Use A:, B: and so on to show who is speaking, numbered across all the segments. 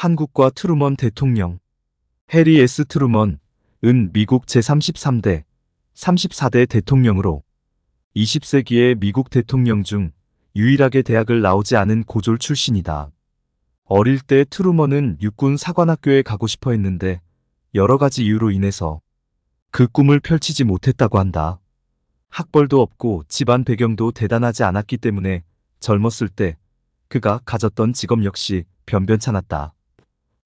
A: 한국과 트루먼 대통령. 해리 S. 트루먼은 미국 제33대, 34대 대통령으로 20세기의 미국 대통령 중 유일하게 대학을 나오지 않은 고졸 출신이다. 어릴 때 트루먼은 육군 사관학교에 가고 싶어 했는데 여러 가지 이유로 인해서 그 꿈을 펼치지 못했다고 한다. 학벌도 없고 집안 배경도 대단하지 않았기 때문에 젊었을 때 그가 가졌던 직업 역시 변변찮았다.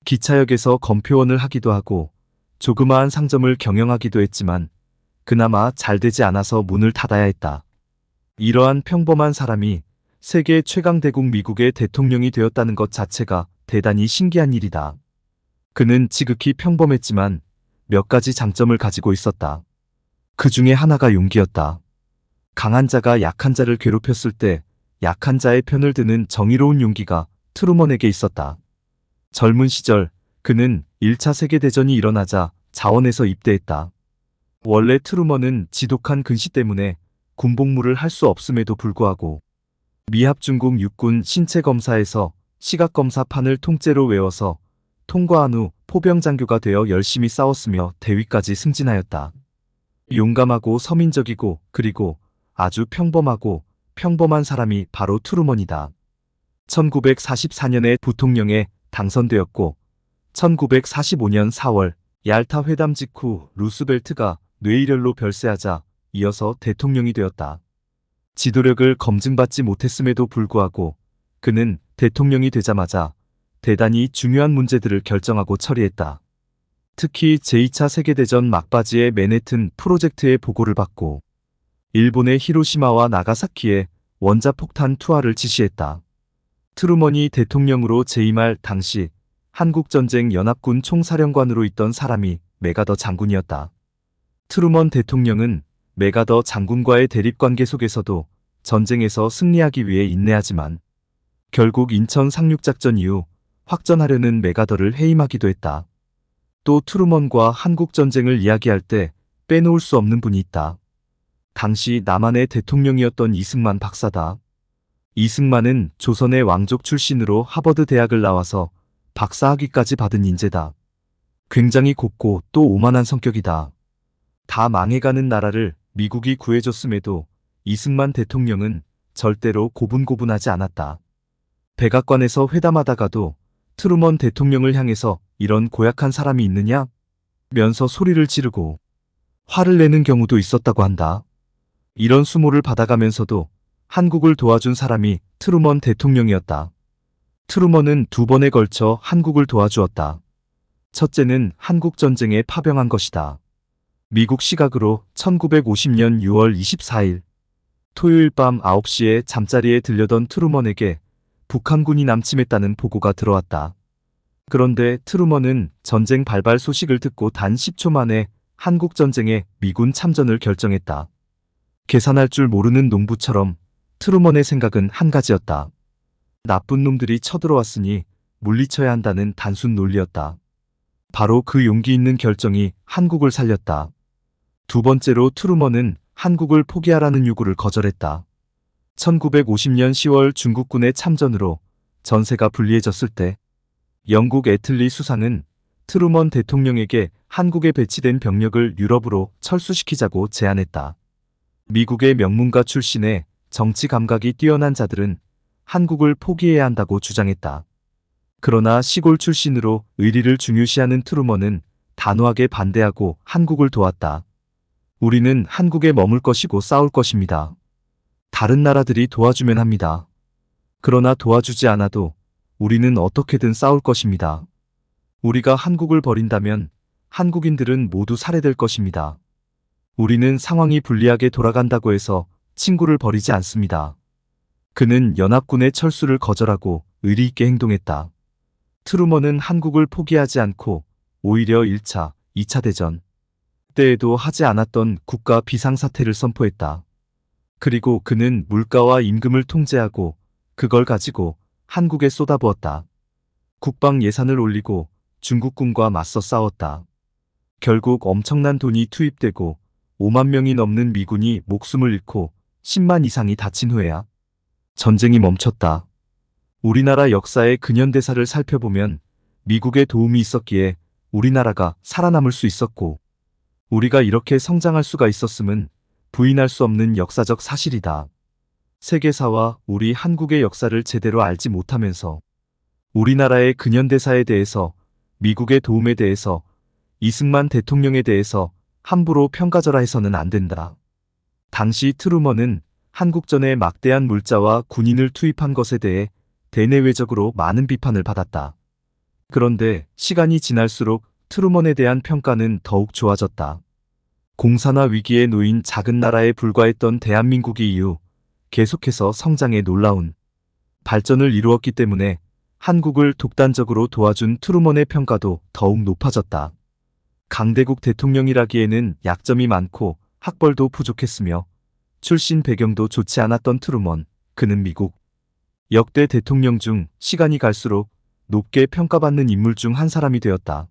A: 기차역에서 검표원을 하기도 하고 조그마한 상점을 경영하기도 했지만 그나마 잘 되지 않아서 문을 닫아야 했다. 이러한 평범한 사람이 세계 최강대국 미국의 대통령이 되었다는 것 자체가 대단히 신기한 일이다. 그는 지극히 평범했지만 몇 가지 장점을 가지고 있었다. 그 중에 하나가 용기였다. 강한 자가 약한 자를 괴롭혔을 때 약한 자의 편을 드는 정의로운 용기가 트루먼에게 있었다. 젊은 시절 그는 1차 세계대전이 일어나자 자원에서 입대했다. 원래 트루먼은 지독한 근시 때문에 군복무를 할 수 없음에도 불구하고 미합중국 육군 신체검사에서 시각검사판을 통째로 외워서 통과한 후 포병장교가 되어 열심히 싸웠으며 대위까지 승진하였다. 용감하고 서민적이고 그리고 아주 평범한 사람이 바로 트루먼이다. 1944년에 부통령에 당선되었고 1945년 4월 얄타 회담 직후 루스벨트가 뇌일혈로 별세하자 이어서 대통령이 되었다. 지도력을 검증받지 못했음에도 불구하고 그는 대통령이 되자마자 대단히 중요한 문제들을 결정하고 처리했다. 특히 제2차 세계대전 막바지에 맨해튼 프로젝트의 보고를 받고 일본의 히로시마와 나가사키에 원자폭탄 투하를 지시했다. 트루먼이 대통령으로 재임할 당시 한국전쟁 연합군 총사령관으로 있던 사람이 맥아더 장군이었다. 트루먼 대통령은 맥아더 장군과의 대립관계 속에서도 전쟁에서 승리하기 위해 인내하지만 결국 인천 상륙작전 이후 확전하려는 맥아더를 해임하기도 했다. 또 트루먼과 한국전쟁을 이야기할 때 빼놓을 수 없는 분이 있다. 당시 남한의 대통령이었던 이승만 박사다. 이승만은 조선의 왕족 출신으로 하버드 대학을 나와서 박사학위까지 받은 인재다. 굉장히 곱고 또 오만한 성격이다. 다 망해가는 나라를 미국이 구해줬음에도 이승만 대통령은 절대로 고분고분하지 않았다. 백악관에서 회담하다가도 트루먼 대통령을 향해서 이런 고약한 사람이 있느냐? 면서 소리를 지르고 화를 내는 경우도 있었다고 한다. 이런 수모를 받아가면서도 한국을 도와준 사람이 트루먼 대통령이었다. 트루먼은 2번에 걸쳐 한국을 도와주었다. 첫째는 한국전쟁에 파병한 것이다. 미국 시각으로 1950년 6월 24일 토요일 밤 9시에 잠자리에 들려던 트루먼에게 북한군이 남침했다는 보고가 들어왔다. 그런데 트루먼은 전쟁 발발 소식을 듣고 단 10초 만에 한국전쟁에 미군 참전을 결정했다. 계산할 줄 모르는 농부처럼 트루먼의 생각은 한 가지였다. 나쁜 놈들이 쳐들어왔으니 물리쳐야 한다는 단순 논리였다. 바로 그 용기 있는 결정이 한국을 살렸다. 두 번째로 트루먼은 한국을 포기하라는 요구를 거절했다. 1950년 10월 중국군의 참전으로 전세가 불리해졌을 때 영국 애틀리 수상은 트루먼 대통령에게 한국에 배치된 병력을 유럽으로 철수시키자고 제안했다. 미국의 명문가 출신의 정치 감각이 뛰어난 자들은 한국을 포기해야 한다고 주장했다. 그러나 시골 출신으로 의리를 중요시하는 트루먼은 단호하게 반대하고 한국을 도왔다. 우리는 한국에 머물 것이고 싸울 것입니다. 다른 나라들이 도와주면 합니다. 그러나 도와주지 않아도 우리는 어떻게든 싸울 것입니다. 우리가 한국을 버린다면 한국인들은 모두 살해될 것입니다. 우리는 상황이 불리하게 돌아간다고 해서 친구를 버리지 않습니다. 그는 연합군의 철수를 거절하고 의리 있게 행동했다. 트루먼은 한국을 포기하지 않고 오히려 1차, 2차 대전 때에도 하지 않았던 국가 비상사태를 선포했다. 그리고 그는 물가와 임금을 통제하고 그걸 가지고 한국에 쏟아부었다. 국방 예산을 올리고 중국군과 맞서 싸웠다. 결국 엄청난 돈이 투입되고 5만 명이 넘는 미군이 목숨을 잃고 10만 이상이 다친 후에야 전쟁이 멈췄다. 우리나라 역사의 근현대사를 살펴보면 미국의 도움이 있었기에 우리나라가 살아남을 수 있었고, 우리가 이렇게 성장할 수가 있었음은 부인할 수 없는 역사적 사실이다. 세계사와 우리 한국의 역사를 제대로 알지 못하면서 우리나라의 근현대사에 대해서, 미국의 도움에 대해서, 이승만 대통령에 대해서 함부로 평가절하해서는 안 된다. 당시 트루먼은 한국전에 막대한 물자와 군인을 투입한 것에 대해 대내외적으로 많은 비판을 받았다. 그런데 시간이 지날수록 트루먼에 대한 평가는 더욱 좋아졌다. 공산화 위기에 놓인 작은 나라에 불과했던 대한민국이 이후 계속해서 성장에 놀라운 발전을 이루었기 때문에 한국을 독단적으로 도와준 트루먼의 평가도 더욱 높아졌다. 강대국 대통령이라기에는 약점이 많고 학벌도 부족했으며 출신 배경도 좋지 않았던 트루먼, 그는 미국 역대 대통령 중 시간이 갈수록 높게 평가받는 인물 중 한 사람이 되었다.